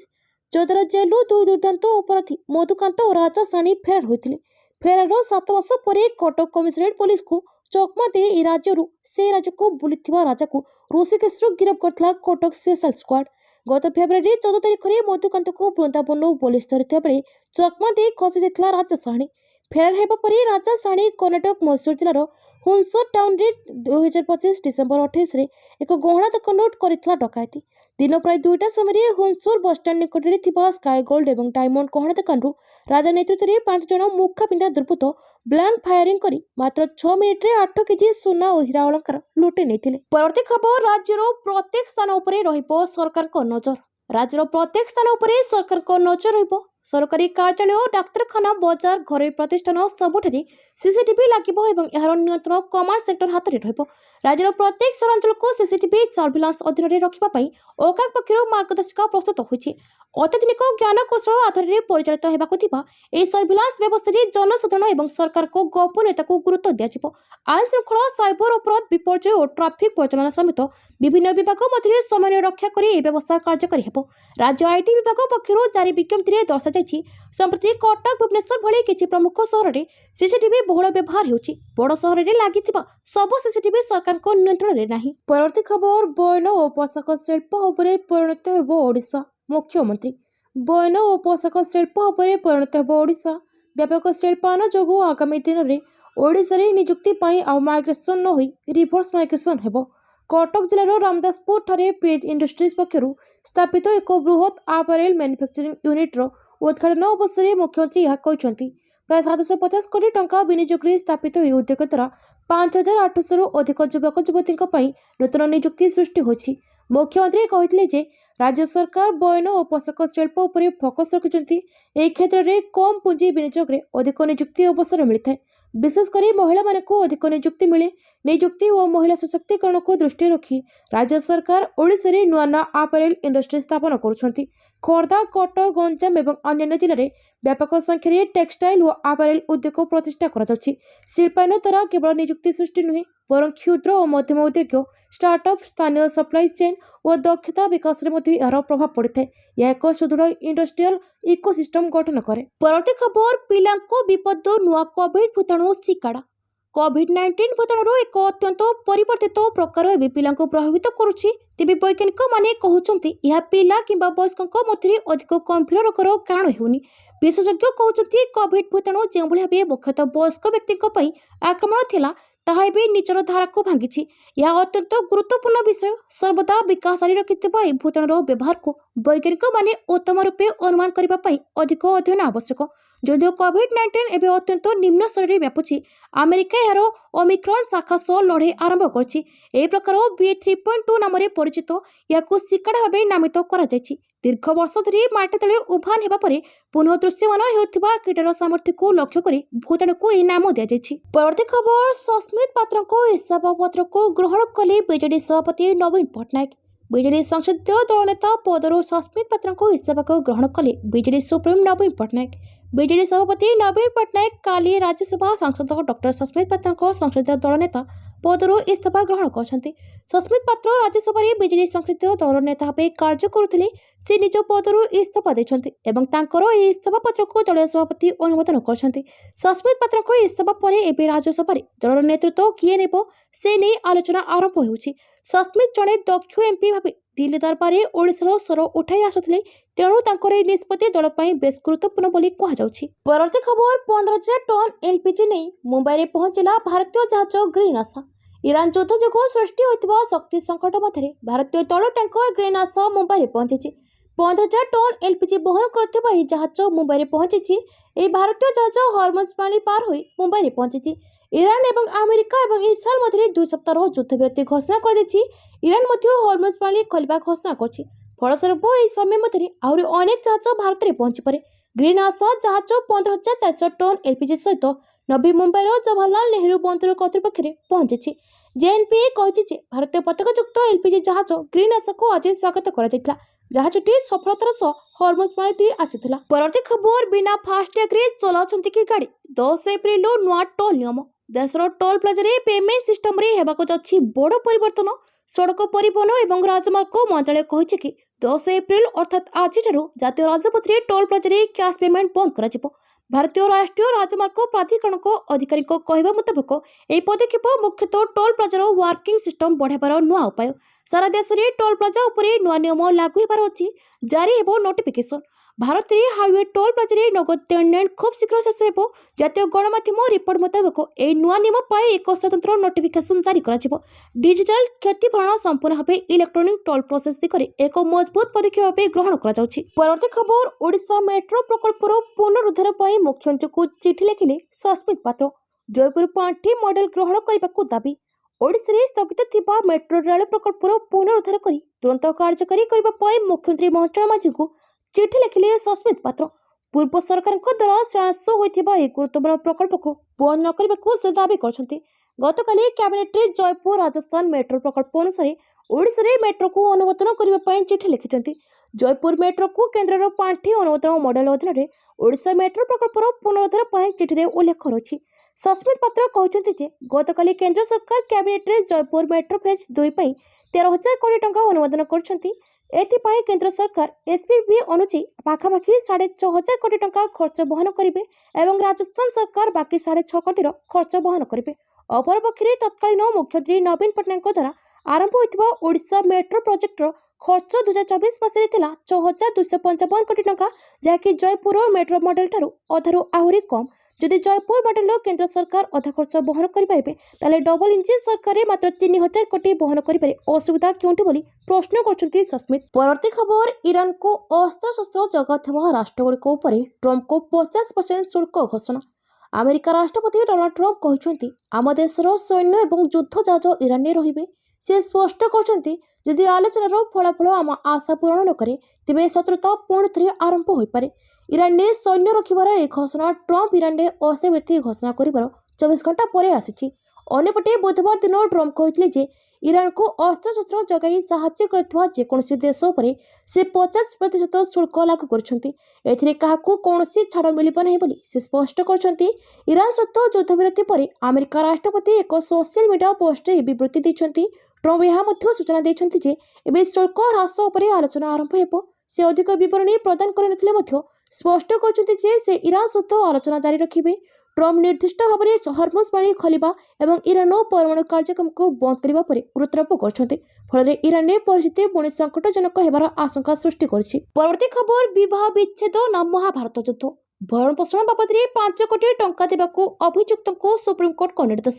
ଚୌଦ୍ୱାର ଜେଲରୁ 2 ଦୁର୍ଦ୍ଦାନ୍ତ ଅପରାଧୀ ମଧୁକାନ୍ତ ଓ ରାଜା ସାହାଣୀ ଫେରାର ହୋଇଥିଲେ। ଫେରାରର 7 ମାସ ପରେ କଟକ କମିଶନରେଟ୍ ପୋଲିସକୁ ଚକମା ଦେଇ ଏହି ରାଜ୍ୟରୁ ସେହି ରାଜ୍ୟକୁ ବୁଲିଥିବା ରାଜାକୁ ଋଷିକେଶରୁ ଗିରଫ କରିଥିଲା କଟକ ସ୍ପେଶାଲ ସ୍କ୍ୱାଡ୍। ଗତ ଫେବୃଆରୀ 14 ତାରିଖରେ ମଧୁକାନ୍ତକୁ ବୃନ୍ଦାବନରୁ ପୋଲିସ ଧରିଥିବା ବେଳେ ଚକମା ଦେଇ ଖସି ଯାଇଥିଲା ରାଜା ସାହାଣୀ। ଫେରାର ହେବା ପରେ ରାଜା ଶାଣୀ କର୍ଣ୍ଣାଟକ ମୈସୂର ଜିଲ୍ଲାର ହୁନସର ଟାଉନରେ 2025 ଡିସେମ୍ବର 28ରେ ଏକ ଗହଣା ଦୋକାନ ଲୁଟ୍ କରିଥିଲା ଡକାୟତି। ଦିନ ପ୍ରାୟ 2ଟା ସମୟରେ ହୁନସୁର ବସଷ୍ଟାଣ୍ଡ ନିକଟରେ ଥିବା ସ୍କାଏ ଗୋଲ୍ଡ ଏବଂ ଡାଇମଣ୍ଡ ଗହଣା ଦୋକାନରୁ ରାଜା ନେତୃତ୍ୱରେ 5 ଜଣ ମୁଖା ପିନ୍ଧା ଦୁର୍ବୃତ୍ତ ବ୍ଲାଙ୍କ ଫାୟାରିଂ କରି ମାତ୍ର 6 ମିନିଟ୍ରେ 8 କେଜି ସୁନା ଓ ହୀରା ଅଳଙ୍କାର ଲୁଟି ନେଇଥିଲେ। ପରବର୍ତ୍ତୀ ଖବର, ରାଜ୍ୟର ପ୍ରତ୍ୟେକ ସ୍ଥାନ ଉପରେ ରହିବ ସରକାରଙ୍କ ନଜର। ରାଜ୍ୟର ପ୍ରତ୍ୟେକ ସ୍ଥାନ ଉପରେ ସରକାରଙ୍କ ନଜର ରହିବ। ସରକାରୀ କାର୍ଯ୍ୟାଳୟ, ଡାକ୍ତରଖାନା, ବଜାର, ଘରୋଇ ପ୍ରତିଷ୍ଠାନ ସବୁଠାରେ ସିସିଟିଭି ଲାଗିବ ଏବଂ ଏହାର ନିୟନ୍ତ୍ରଣ କମାଣ୍ଡ ସେଣ୍ଟର ହାତରେ ରହିବ। ରାଜ୍ୟର ପ୍ରତ୍ୟେକ ସହରାଞ୍ଚଳକୁ ସିସିଟିଭି ସର୍ଭିଲାନ୍ସ ଅଧୀନରେ ରଖିବା ପାଇଁ ଓକାକ୍ ପକ୍ଷରୁ ମାର୍ଗଦର୍ଶିକା ପ୍ରସ୍ତୁତ ହୋଇଛି। ଅତ୍ୟାଧୁନିକ ଜ୍ଞାନକୌଶଳ ଆଧାରରେ ପରିଚାଳିତ ହେବାକୁ ଥିବା ଏହି ସର୍ଭିଲାନ୍ସ ବ୍ୟବସ୍ଥାରେ ଜନସାଧାରଣ ଏବଂ ସରକାରଙ୍କ ଗୋପନୀୟତାକୁ ଗୁରୁତ୍ୱ ଦିଆଯିବ। ଆଇନ ଶୃଙ୍ଖଳା, ସାଇବର ଅପରାଧ, ବିପର୍ଯ୍ୟୟ ଓ ଟ୍ରାଫିକ୍ ପରିଚାଳନା ସମେତ ବିଭିନ୍ନ ବିଭାଗ ମଧ୍ୟରେ ସମନ୍ୱୟ ରକ୍ଷା କରି ଏହି ବ୍ୟବସ୍ଥା କାର୍ଯ୍ୟକାରୀ ହେବ। ରାଜ୍ୟ ଆଇଟି ବିଭାଗ ପକ୍ଷରୁ ଜାରି ବିଜ୍ଞପ୍ତିରେ ଦର୍ଶାଯାଇଛି, ସମ୍ପ୍ରତି କଟକ, ଭୁବନେଶ୍ୱର ଭଳି କିଛି ପ୍ରମୁଖ ସହରରେ ସିସିଟିଭି ବହୁଳ ବ୍ୟବହାର ହେଉଛି। ବଡ଼ ସହରରେ ଲାଗିଥିବା ସବୁ ସିସିଟିଭି ସରକାରଙ୍କ ନିୟନ୍ତ୍ରଣରେ ନାହିଁ। ପରବର୍ତ୍ତୀ ଖବର, ବୟନ ଓ ପୋଷାକ ଶିଳ୍ପ ଉପରେ ପରିଣତ ହେବ ଓଡ଼ିଶା। ମୁଖ୍ୟମନ୍ତ୍ରୀ, ବୟନ ଓ ପୋଷାକ ଶିଳ୍ପ ଉପରେ ପରିଣତ ହେବ ଓଡ଼ିଶା। ବ୍ୟାପକ ଶିଳ୍ପାୟନ ଯୋଗୁଁ ଆଗାମୀ ଦିନରେ ଓଡ଼ିଶାରେ ନିଯୁକ୍ତି ପାଇଁ ଆଉ ମାଇଗ୍ରେସନ ନ ହୋଇ ରିଭର୍ସ ମାଇଗ୍ରେସନ ହେବ। କଟକ ଜିଲ୍ଲାର ରାମଦାସପୁର ଠାରେ ପେଜ୍ ଇଣ୍ଡଷ୍ଟ୍ରିଜ୍ ପକ୍ଷରୁ ସ୍ଥାପିତ ଏକ ବୃହତ୍ ଆପାରେଲ ମ୍ୟାନୁଫ୍ୟାକ୍ଚରିଂ ୟୁନିଟ୍ର ଉଦ୍ଘାଟନ ଅବସରରେ ମୁଖ୍ୟମନ୍ତ୍ରୀ ଏହା କହିଛନ୍ତି। ପ୍ରାୟ 750 କୋଟି ଟଙ୍କା ବିନିଯୋଗରେ ସ୍ଥାପିତ ଏହି ଉଦ୍ୟୋଗ ଦ୍ୱାରା 5800ରୁ ଅଧିକ ଯୁବକ ଯୁବତୀଙ୍କ ପାଇଁ ନୂତନ ନିଯୁକ୍ତି ସୃଷ୍ଟି ହୋଇଛି। ମୁଖ୍ୟମନ୍ତ୍ରୀ କହିଥିଲେ ଯେ ରାଜ୍ୟ ସରକାର ବୟନ ଓ ପୋଷାକ ଶିଳ୍ପ ଉପରେ ଫୋକସ ରଖିଛନ୍ତି। ଏହି କ୍ଷେତ୍ରରେ କମ୍ ପୁଞ୍ଜି ବିନିଯୋଗରେ ଅଧିକ ନିଯୁକ୍ତି ଅବସର ମିଳିଥାଏ। ବିଶେଷ କରି ମହିଳାମାନଙ୍କୁ ଅଧିକ ନିଯୁକ୍ତି ମିଳେ। ନିଯୁକ୍ତି ଓ ମହିଳା ସଶକ୍ତିକରଣକୁ ଦୃଷ୍ଟିରେ ରଖି ରାଜ୍ୟ ସରକାର ଓଡ଼ିଶାରେ ନୂଆ ନୂଆ ଆପାରେଲ ଇଣ୍ଡଷ୍ଟ୍ରି ସ୍ଥାପନ କରୁଛନ୍ତି। ଖୋର୍ଦ୍ଧା, କଟକ, ଗଞ୍ଜାମ ଏବଂ ଅନ୍ୟାନ୍ୟ ଜିଲ୍ଲାରେ ବ୍ୟାପକ ସଂଖ୍ୟାରେ ଟେକ୍ସଟାଇଲ ଓ ଆପାରେଲ ଉଦ୍ୟୋଗ ପ୍ରତିଷ୍ଠା କରାଯାଉଛି। ଶିଳ୍ପାୟନ ଦ୍ୱାରା କେବଳ ନିଯୁକ୍ତି ସୃଷ୍ଟି ନୁହେଁ, ବରଂ କ୍ଷୁଦ୍ର ଓ ମଧ୍ୟମ ଉଦ୍ୟୋଗ, ଷ୍ଟାର୍ଟଅପ୍, ସ୍ଥାନୀୟ ସପ୍ଲାଇ ଚେନ୍ ଓ ଦକ୍ଷତା ବିକାଶରେ ମଧ୍ୟ ଏହାର ପ୍ରଭାବ ପଡ଼ିଥାଏ। ଏହା ଏକ ସୁଦୃଢ଼ ଇଣ୍ଡଷ୍ଟ୍ରିଆଲ ଇକୋସିଷ୍ଟମ ଗଠନ କରେ। ପରବର୍ତ୍ତୀ ଖବର, ପିଲାଙ୍କୁ ବିପଦ ନୂଆ କୋଭିଡ ଭୂତାଣୁ ଶିକାର। କୋଭିଡ-19 ଭୂତାଣୁର ଏକ ଅତ୍ୟନ୍ତ ପରିବର୍ତ୍ତିତ ପ୍ରକାର ଏବେ ପିଲାଙ୍କୁ ପ୍ରଭାବିତ କରୁଛି। ତେବେ ବୈଜ୍ଞାନିକମାନେ କହୁଛନ୍ତି ଏହା ପିଲା କିମ୍ବା ବୟସ୍କଙ୍କ ମଧ୍ୟରେ ଅଧିକ ଗମ୍ଭୀର ରୋଗର କାରଣ ହେଉନି। ବିଶେଷଜ୍ଞ କହୁଛନ୍ତି କୋଭିଡ ଭୂତାଣୁ ଯେଉଁଭଳି ଭାବେ ମୁଖ୍ୟତଃ ବୟସ୍କ ବ୍ୟକ୍ତିଙ୍କ ପାଇଁ ଆକ୍ରମଣ ଥିଲା, ତାହା ଏବେ ନିଜର ଧାରାକୁ ଭାଙ୍ଗିଛି। ଏହା ଅତ୍ୟନ୍ତ ଗୁରୁତ୍ୱପୂର୍ଣ୍ଣ ବିଷୟ। ସର୍ବଦା ବିକାଶ ଜାରି ରଖିଥିବା ଏହି ଭୂତାଣୁର ବ୍ୟବହାରକୁ ବୈଜ୍ଞାନିକମାନେ ଉତ୍ତମ ରୂପେ ଅନୁମାନ କରିବା ପାଇଁ ଅଧିକ ଅଧ୍ୟୟନ ଆବଶ୍ୟକ। ଯଦିଓ କୋଭିଡ-19 ଏବେ ଅତ୍ୟନ୍ତ ନିମ୍ନ ସ୍ତରରେ ବ୍ୟାପୁଛି, ଆମେରିକା ଏହାର ଓମିକ୍ରନ୍ ଶାଖା ସହ ଲଢ଼େଇ ଆରମ୍ଭ କରିଛି। ଏହି ପ୍ରକାର BA.3.2 ନାମରେ ପରିଚିତ ଏହାକୁ ସିକାଡା ଭାବେ ନାମିତ କରାଯାଇଛି। ଦୀର୍ଘ ବର୍ଷ ଧରି ମାଟି ତଳେ ଉଭାନ ହେବା ପରେ ପୁନଃ ଦୃଶ୍ୟମାନ ହେଉଥିବା କୀଟର ସାମର୍ଥ୍ୟକୁ ଲକ୍ଷ୍ୟ କରି ଭୂତାଣୁକୁ ଏହି ନାମ ଦିଆଯାଇଛି। ପରବର୍ତ୍ତୀ ଖବର, ସସ୍ମିତ ପାତ୍ରଙ୍କ ଇସ୍ତଫାପତ୍ରକୁ ଗ୍ରହଣ କଲେ ବିଜେଡି ସଭାପତି ନବୀନ ପଟ୍ଟନାୟକ। ବିଜେଡି ସଂସଦୀୟ ଦଳ ନେତା ପଦରୁ ସସ୍ମିତ ପାତ୍ରଙ୍କ ଇସ୍ତଫାକୁ ଗ୍ରହଣ କଲେ ବିଜେଡି ସୁପ୍ରିମୋ ନବୀନ ପଟ୍ଟନାୟକ। ବିଜେଡି ସଭାପତି ନବୀନ ପଟ୍ଟନାୟକ କାଲି ରାଜ୍ୟସଭା ସାଂସଦ ଡକ୍ଟର ସସ୍ମିତ ପାତ୍ରଙ୍କ ସଂସଦୀୟ ଦଳ ନେତା ପଦରୁ ଇସ୍ତଫା ଗ୍ରହଣ କରିଛନ୍ତି। ସସ୍ମିତ ପାତ୍ର ରାଜ୍ୟସଭାରେ ବିଜେଡି ସଂସଦୀୟ ଦଳର ନେତା ଭାବେ କାର୍ଯ୍ୟ କରୁଥିଲେ। ସେ ନିଜ ପଦରୁ ଇସ୍ତଫା ଦେଇଛନ୍ତି ଏବଂ ତାଙ୍କର ଏହି ଇସ୍ତଫା ପତ୍ରକୁ ଦଳୀୟ ସଭାପତି ଅନୁମୋଦନ କରିଛନ୍ତି। ସସ୍ମିତ ପାତ୍ରଙ୍କ ଇସ୍ତଫା ପରେ ଏବେ ରାଜ୍ୟସଭାରେ ଦଳର ନେତୃତ୍ୱ କିଏ ନେବ ସେ ନେଇ ଆଲୋଚନା ଆରମ୍ଭ ହେଉଛି। ସସ୍ମିତ ଜଣେ ଦକ୍ଷ ଏମ୍ପି ଭାବେ ଦିଲ୍ଲୀ ଦରବାରରେ ଓଡ଼ିଶାର ସ୍ୱର ଉଠାଇ ଆସୁଥିଲେ, ତେଣୁ ତାଙ୍କର ଏହି ନିଷ୍ପତ୍ତି ଦଳ ପାଇଁ ବେଶ୍ ଗୁରୁତ୍ୱପୂର୍ଣ୍ଣ ବୋଲି କୁହାଯାଉଛି। ପରବର୍ତ୍ତୀ ଖବର, 15,000 ଟନ୍ ଏଲ୍ପିଜି ନେଇ ମୁମ୍ବାଇରେ ପହଞ୍ଚିଲା ଭାରତୀୟ ଜାହାଜ ଗ୍ରୀନ୍ ଆଶା। ଇରାନ ଯୁଦ୍ଧ ଯୋଗୁଁ ସୃଷ୍ଟି ହୋଇଥିବା ଶକ୍ତି ସଂକଟ ମଧ୍ୟରେ ଭାରତୀୟ ତୈଳ ଟ୍ୟାଙ୍କର ଗ୍ରୀନ୍ ଆଶା ମୁମ୍ବାଇରେ ପହଞ୍ଚିଛି। 15,000 ଟନ୍ ଏଲ୍ପିଜି ବହନ କରୁଥିବା ଏହି ଜାହାଜ ମୁମ୍ବାଇରେ ପହଞ୍ଚିଛି। ଏହି ଭାରତୀୟ ଜାହାଜ ହରମୁଜ ପାଣି ପାର ହୋଇ ମୁମ୍ବାଇରେ ପହଞ୍ଚିଛି। ଇରାନ ଏବଂ ଆମେରିକା ଏବଂ ଇସ୍ରାଏଲ ମଧ୍ୟରେ 2 ସପ୍ତାହର ଯୁଦ୍ଧବିରତି ଘୋଷଣା କରାଯାଇଛି। ଇରାନ ମଧ୍ୟ ହରମୁଜ ପାଣି ଖୋଲିବା ଘୋଷଣା କରିଛି। ଫଳସ୍ୱରୂପ ଏହି ସମୟ ମଧ୍ୟରେ ଆହୁରି ଅନେକ ଜାହାଜ ଭାରତରେ ପହଞ୍ଚିପାରେ। ଗ୍ରୀନ୍ ଆଶା ଜାହାଜ 15,400 ଟନ୍ ଏଲ୍ପିଜି ସହିତ ନଭି ମୁମ୍ବାଇର ଜବାହରଲାଲ ନେହେରୁ ବନ୍ଦର କର୍ତ୍ତୃପକ୍ଷରେ ପହଞ୍ଚିଛି। ଜେଏନ୍ପିଏ କହିଛି ଯେ ଭାରତୀୟ ପତାକାଯୁକ୍ତ ଏଲ୍ପିଜି ଜାହାଜ ଗ୍ରୀନ୍ ଆଶାକୁ ଆଜି ସ୍ୱାଗତ କରାଯାଇଥିଲା। ଜାହାଜଟି ସଫଳତାର ସହ ହରମୁଜ ପାଣି ଦେଇ ଆସିଥିଲା। ପରବର୍ତ୍ତୀ ଖବର, ବିନା ଫାସ୍ଟ୍ୟାଗ୍ରେ ଚଲାଉଛନ୍ତି କି ଗାଡ଼ି? 10 ଏପ୍ରିଲରୁ ନୂଆ ଟୋଲ୍ ନିୟମ। ଦେଶର ଟୋଲ୍ ପ୍ଲାଜାରେ ପେମେଣ୍ଟ ସିଷ୍ଟମରେ ହେବାକୁ ଯାଉଛି ବଡ଼ ପରିବର୍ତ୍ତନ। ସଡ଼କ ପରିବହନ ଏବଂ ରାଜମାର୍ଗ ମନ୍ତ୍ରାଳୟ କହିଛି କି 10 ଏପ୍ରିଲ ଅର୍ଥାତ୍ ଆଜିଠାରୁ ଜାତୀୟ ରାଜପଥରେ ଟୋଲ୍ ପ୍ଲାଜାରେ କ୍ୟାସ୍ ପେମେଣ୍ଟ ବନ୍ଦ କରାଯିବ। ଭାରତୀୟ ରାଷ୍ଟ୍ରୀୟ ରାଜମାର୍ଗ ପ୍ରାଧିକରଣଙ୍କ ଅଧିକାରୀଙ୍କ କହିବା ମୁତାବକ ଏହି ପଦକ୍ଷେପ ମୁଖ୍ୟତଃ ଟୋଲ୍ ପ୍ଲାଜାର ୱାର୍କିଂ ସିଷ୍ଟମ ବଢ଼ାଇବାର ନୂଆ ଉପାୟ। ସାରା ଦେଶରେ ଟୋଲ୍ ପ୍ଲାଜା ଉପରେ ନୂଆ ନିୟମ ଲାଗୁ ହେବାର ଅଛି। ଜାରି ହେବ ନୋଟିଫିକେସନ। भारत में हाईवे टोल प्लाजा नगद लेनदेन खूब शीघ्र शेष हो। जातीय गणमाध्यम रिपोर्ट मुताबिक यह नुआ नियम पर एक स्वतंत्र नोटिफिकेशन जारी कर डिजिटल क्षतिपूरण संपूर्ण भाव इलेक्ट्रोनिक टोल प्रोसेस दिगरे एक मजबूत पदक्षेप भाव ग्रहण कर खबर ओडिशा मेट्रो प्रकल्पर पुनरुद्धार पर मुख्यमंत्री को चिठी लिखिले सस्मित पात्र। जयपुर पांठी मॉडल ग्रहण करने को दाबी। ओडिशा रे स्थगित थिबा मेट्रो रेल प्रकल्पर पुनरुद्धार करी तुरंत कार्यकारी करबा पय मुख्यमंत्री महचल माझी को चिठी लिखिले सस्मित पात्र। पूर्व सरकार द्वारा श्रेयांश होइथिबा एक गुरुत्वपूर्ण प्रकल्प को बंद न करबा को से दाबी करछन्ती। गतकाली कैबिनेट रे जयपुर राजस्थान मेट्रो प्रकल्प अनुसार ओडिशा रे मेट्रो को अनुमोदन करबा पय चिठी लिखिछन्ती। जयपुर मेट्रो को केंद्र पांठी अनुमोदन मॉडल अधीन रे ओडिशा मेट्रो प्रकल्पर पुनरुद्धार पय चिठी रे उल्लेख अछि। सस्मित पात्र कहते जे गतकाली केंद्र सरकार कैबिनेट रे जयपुर मेट्रो फेज 2 पर 13,000 कोटी टंका अनुमोदन करछन्ती। एथिपाई केंद्र सरकार एसपीबी अनुसार पाखापाखि 6,500 कोटी टंका खर्च बहन करेंगे एवं राजस्थान सरकार बाकी 6.5 कोटी खर्च बहन करेंगे। अपरपक्षे तत्कालीन मुख्यमंत्री नवीन पट्टनायक द्वारा आरंभ होता ओडिशा मेट्रो प्रोजेक्टर खर्च 2024 मसीह 6,255 कोटी टंका, जहाँकि जयपुर मेट्रो मॉडल ठारू अधारू आहरी कम। जदि जयपुर मॉडल केंद्र सरकार अधा खर्च बहन करेंगे ताले डबल इंजिन सरकार मात्र 3,000 कोटी बहन करें असुविधा क्योंटी बोली प्रश्न करछन्ती सस्मित। परवर्ती खबर ईरान को अस्त्र शस्त्र जगाथवा राष्ट्रगुड़िक ट्रम्प को 50% शुल्क घोषणा। अमेरिका राष्ट्रपति डोनाल्ड ट्रम्प कहते आम देशर सैन्य और युद्ध जहाज ईरान में रहिबे। से स्पष्ट करछन्ती यदि आलोचनार फलाफल आम आशा पूरण न करे तेबे शत्रुता पुणी थे आरंभ हो पारे। ईरान ने सैन्य रखिबार एक घोषणा ट्रम्प ईरान में अस्त्रविरति घोषणा करिबार 24 घंटा पर आसी। अन्यपटे बुधवार दिन ट्रम्प कहते जे ईरान को अस्त्रशस्त्र जगाई साहाय्य करथिबा जेकोसी देश उपरे से 50% शुल्क लागू करछन्ती। एथिरे काहाकू कोनोसी छाड़ मिलिबा नहीं बोली से स्पष्ट करछन्ती। ईरान सहित युद्धविरति पर अमेरिका राष्ट्रपति एक सोशल मीडिया पोस्ट रे विवृत्ति दैछन्ती। ट्रम्प यह सूचना देछन्ती जे एबे शुल्क ह्रास उपरे आलोचना आरंभ हेबो। से अधिक विवरणी प्रदान करनथिले मध्य स्पष्ट करछन्ती जे से ईरान सहित आलोचना जारी रखिबे। ट्रम्प निर्दिष्ट भाव में हर्मुज पानी खोलिबा एवं ईरान परमाणु कार्यक्रम को बंद करने पर गुरुत्वारोप करछन्ती। फल ईरान में परिस्थिति पुणी संकटजनक होबार आशंका सृष्टि करछि। परवर्ती खबर विवाह विच्छेद न महाभारत युद्ध। भरण पोषण बाबद 5 कोटी टंका देवाकू अभियुक्त को सुप्रीमकोर्ट को निर्देश।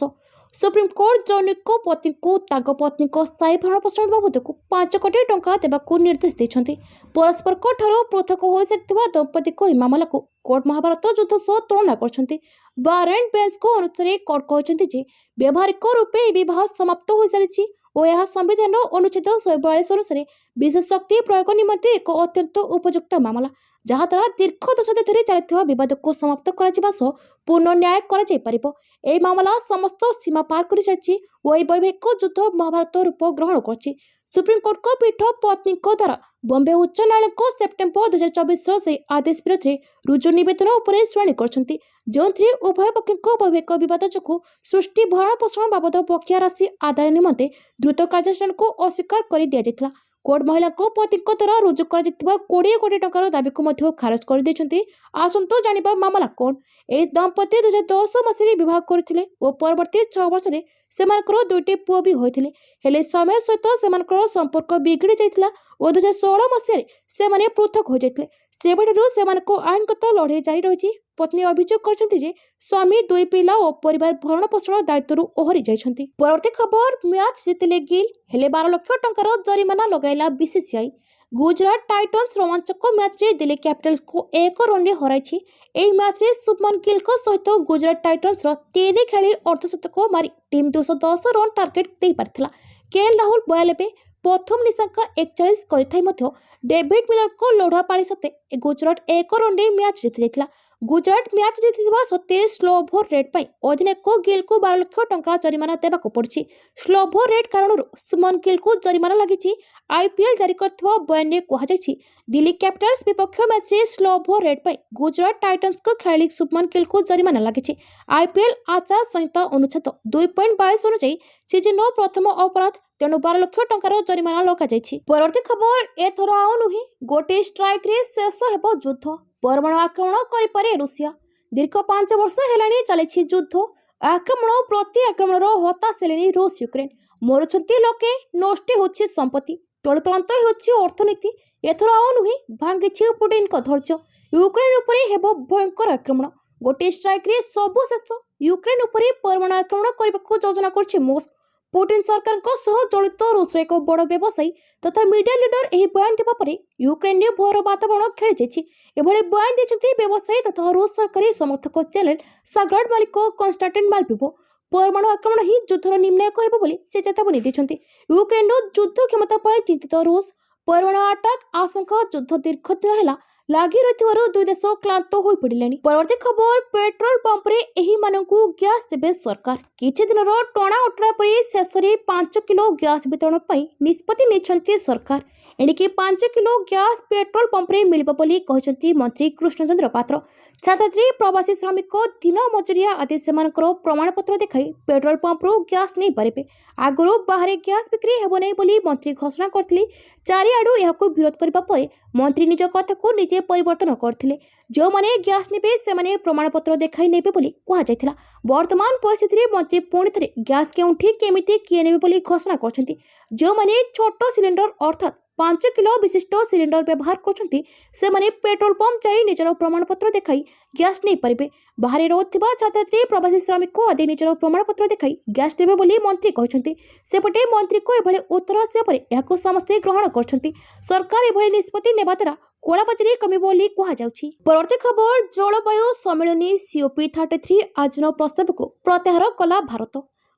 सुप्रीमकोर्ट जौनिक पत्नी को पत्नी स्थायी भरण पोषण बाबद को 5 कोटी टंका देवाकू निर्देश देछन्ती। परस्पर ठारू पृथक हो सारिथिबा दंपति को यह मामला को कोर्ट महाभारत युद्ध सह तुलना करछन्ती। बार एंड बेंच को अनुसार कोर्ट कहछन्ती जे व्यावहारिक रूपे विवाह समाप्त हो सारिछि और यह संविधान अनुच्छेद 142 अनुसार विशेष शक्ति प्रयोग निमंते एक अत्यंत उपयुक्त मामला, जहाँ द्वारा दीर्घ दशंधि धरी चलता विवाद को समाप्त कर पूर्ण न्याय कर मामला समस्त सीमा पार कर सारी और यह वैवाहिक युद्ध महाभारत रूप ग्रहण कर। सुप्रीमकोर्ट को पीठ पत्नी द्वारा बॉम्बे उच्च न्यायालय को सेप्टेम्बर 2024 से आदेश विरोध में रुजु नवेदन उपर शुणाणी कर जो उभय पक्षों वैवाहिक बद जो सृष्टि भरण पोषण बाबद बकिया राशि आदाय निमंते द्रुत कार्यानुष्ठान को अस्वीकार कर दि जाइथिला। कोर्ट महिला को पति द्वारा रुजु कर 20 कोटी टंकार दाबी को खारज कर देछन्ती। आसंतु जानिबा मामला कोन। ए दंपति 2010 मसीह विवाह करथिले और परवर्ती 6 वर्ष रे सेमानकर 2टी पुओ भी होइथिले। हेले समय सहित सेमानकर संपर्क बिगड़ी जाइथिला और 2016 मसीह सेमाने पृथक हो जाइथिले। सेबेडरू सेमानको आईनगत लड़ाई जारी रही। पत्नी अभियोग करछन्ती जे स्वामी 2 पिला और परिवार भरण पोषण दायित्वरू ओहरी जाइछन्ती। परवर्ती खबर मैच जितिले गिल हेले 12 लाख टंकार जरिमाना लगाइला बीसीसीआई। गुजरात टाइटन्स रोमांचक मैच रे दिल्ली कैपिटल्स को 1 रन रे हराइछि। एई मैच रे शुभमन गिल को सहित गुजरात टाइटन्स रो 3 खेली अर्धशतक मारी टीम 210 रन टार्गेट दे पारथिला। केएल राहुल 92 प्रथम निशांक 41 करिथाई मध्य डेविड मिलर को लोढ़ा पाली सते गुजरात 1 रन रे मैच जीति जाइथिला। गुजरात मैच जीतिबा सते स्लो ओवर रेट पई अधिनायक गिल को 12 लाख टंका जरिमाना देबाको पड़छि। स्लो ओवर रेट कारणरू सुमन गिल को जरिमाना लागिछि। आईपीएल जारी करथिबा बयान रे कहा जाइछि दिल्ली कैपिटल्स विपक्ष मैच रे स्लो ओवर रेट पई गुजरात टाइटन्स को खेलाड़ी सुमन गिल को जरिमाना लागिछि। आईपीएल आचार संहिता अनुच्छेद 2.22 अनुसार सीजन प्रथम अपराध तेणु 12 लाख टंकार जरिमाना लगा जाइछि। परवर्ती खबर एथर आउ नुहि गोटे स्ट्राइक रे शेष हेबो युद्ध। परमाणु आक्रमण करिपारे रूसिया। दीर्घ 5 वर्ष हेलाणी चलिछि युद्ध। आक्रमण प्रति आक्रमण हताश हेलेनी रूस यूक्रेन। मरुछन्ति लोके नष्ट होछि संपत्ति तलतलांत होछि अर्थनीति। एथर आउ नुहे भांगी पुटिन धैर्य यूक्रेन उपरे हेबो भयंकर आक्रमण गोटे स्ट्राइक रे सबु शेष यूक्रेन उपरे परमाणु आक्रमण करने को योजना करछि मस्को पुटिन सरकार जड़ित रूसर एक बड़ व्यवसायी तथा मीडिया लीडर यह बयान देवा पर यूक्रेन में भयर वातावरण खेली जाइए बयान देते व्यवसायी तथा रूस सरकारी समर्थक चैनल साग्राड मालिक कन्स्टांटिन माल्पिवो परमाणु आक्रमण ही युद्धर निर्णायक होब बोली से चेतावनी देते यूक्रेन युद्ध क्षमता पर चिंतित रूस परमाणु अटैक आशंका युद्ध दीर्घ दिन है लगी रही दुई देश क्लांत हो पड़े। परवर्ती खबर पेट्रोल पंप रे एही मानकु गैस देबे सरकार किछि दिन टणा अटड़ा पर शेष 5 किलो गैस वितरण पर निष्पत्ति नहीं सरकार एणिकी 5 किलो गैस पेट्रोल पंप रे मिलिबो बोली कहते मंत्री कृष्णचंद्र पात्र छात्री प्रवासी श्रमिक दिन मजुरिया आदि सेमानकर प्रमाणपत्र देखाई पेट्रोल पंप रू गैस नहीं पारे आगु बाहर गैस बिक्री हेब नहीं बोली मंत्री घोषणा करथिले चारिआडू यहाको विरोध करबा परे मंत्री निज कथा को निजे परिवर्तन करथिले जो माने गैस नेबे से माने प्रमाणपत्र देखाई नेबे बोली कहा जायथिला वर्तमान परिस्थिति रे मंत्री पुणी थरे गैस केउठी केमिति किए नेबे बोली घोषणा करछंती जो माने छोटो सिलिंडर अर्थात 5 किलो विशिष्ट सिलिंडर व्यवहार करछंती से माने पेट्रोल पंप जाई निजर प्रमाणपत्र देखाई गैस नहीं पारिबे बाहर रोथिबा छात्री प्रवासी श्रमिक आदि निजर प्रमाणपत्र देखाई गैस देबे बोली मंत्री कहछंती सेपटे मंत्री को एभले उत्तर आसिया परे याको समस्त ग्रहण करछंती सरकार एभले निष्पत्ति नेबा द्वारा कोलाबाजारी कमी बोली कहा जाउछि। परवर्ती खबर जलवायु सम्मेलनी COP33 आयोजन प्रस्ताव को प्रत्याहार कला भारत